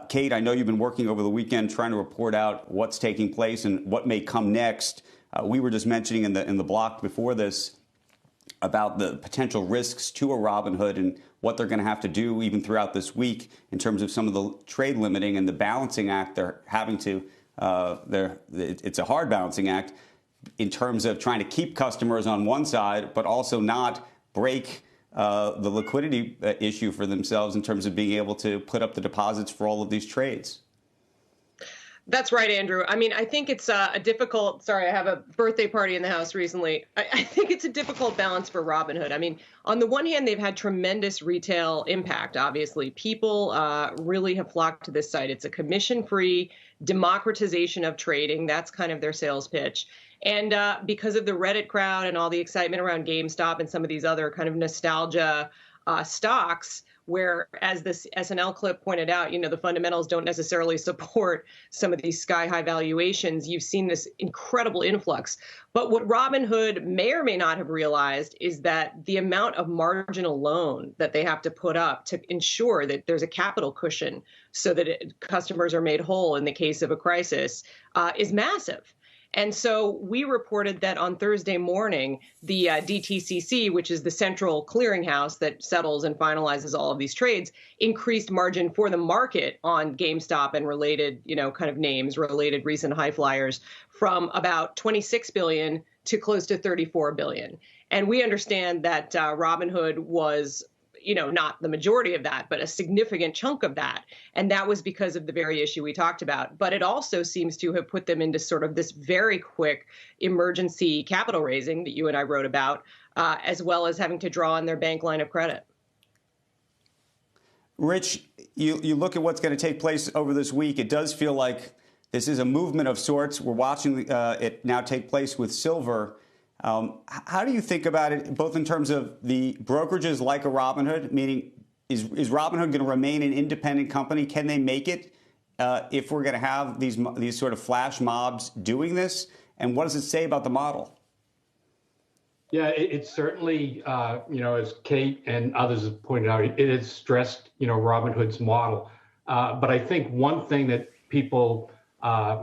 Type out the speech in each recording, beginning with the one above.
Kate, I know you've been working over the weekend trying to report out what's taking place and what may come next. We were just mentioning in the block before this about the potential risks to a Robinhood and what they're going to have to do even throughout this week in terms of some of the trade limiting and the balancing act they're having to. It's a hard balancing act in terms of trying to keep customers on one side, but also not break the liquidity issue for themselves in terms of being able to put up the deposits for all of these trades. That's right, Andrew. I mean, I think it's a difficult, sorry, I have a birthday party in the house recently. I think it's a difficult balance for Robinhood. I mean, on the one hand, they've had tremendous retail impact, obviously. People really have flocked to this site. It's a commission-free democratization of trading. That's kind of their sales pitch. And because of the Reddit crowd and all the excitement around GameStop and some of these other kind of nostalgia stocks, where, as this SNL clip pointed out, the fundamentals don't necessarily support some of these sky-high valuations. You've seen this incredible influx. But what Robinhood may or may not have realized is that the amount of marginal loan that they have to put up to ensure that there's a capital cushion so that customers are made whole in the case of a crisis is massive. And so we reported that on Thursday morning, the DTCC, which is the central clearinghouse that settles and finalizes all of these trades, increased margin for the market on GameStop and related, kind of names, related recent high flyers, from about 26 billion to close to 34 billion. And we understand that Robinhood was not the majority of that, but a significant chunk of that. And that was because of the very issue we talked about. But it also seems to have put them into sort of this very quick emergency capital raising that you and I wrote about, as well as having to draw on their bank line of credit. Rich, you look at what's going to take place over this week. It does feel like this is a movement of sorts. We're watching it now take place with silver. How do you think about it, both in terms of the brokerages like a Robinhood, meaning is Robinhood going to remain an independent company? Can they make it if we're going to have these sort of flash mobs doing this? And what does it say about the model? Yeah, it's certainly, as Kate and others have pointed out, it has stressed, Robinhood's model. But I think one thing that people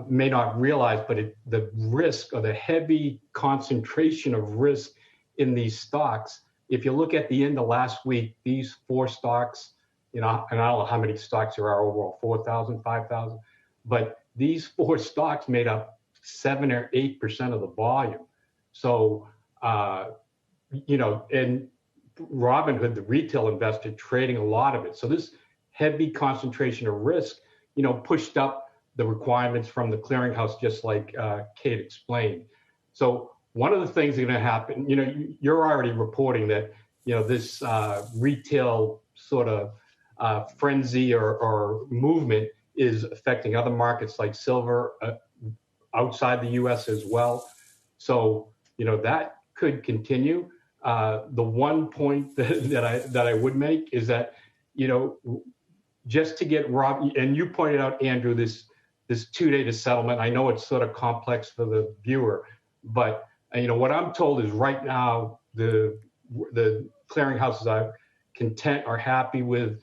may not realize, but the risk or the heavy concentration of risk in these stocks, if you look at the end of last week, these four stocks, and I don't know how many stocks there are overall, 4,000, 5,000, but these four stocks made up 7 or 8% of the volume. So, and Robinhood, the retail investor, trading a lot of it. So this heavy concentration of risk, pushed up the requirements from the clearinghouse, just like Kate explained. So one of the things that's going to happen, you're already reporting that, this retail sort of frenzy or movement is affecting other markets like silver outside the U.S. as well. So, that could continue. The one point that I would make is that, just to get and you pointed out, Andrew, this 2-day to settlement. I know it's sort of complex for the viewer, but what I'm told is right now the clearinghouses are content or happy with,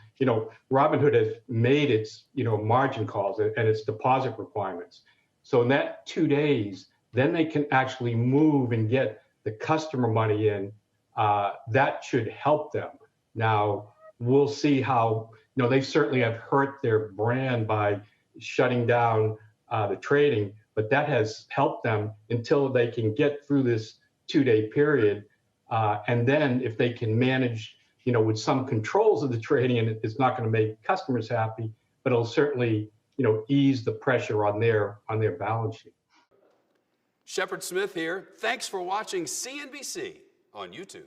Robinhood has made its, margin calls and its deposit requirements. So in that 2 days, then they can actually move and get the customer money in. That should help them. Now we'll see how, they certainly have hurt their brand by shutting down the trading, but that has helped them until they can get through this 2-day period. And then if they can manage, with some controls of the trading, and it's not going to make customers happy, but it'll certainly, ease the pressure on their balance sheet. Shepard Smith here. Thanks for watching CNBC on YouTube.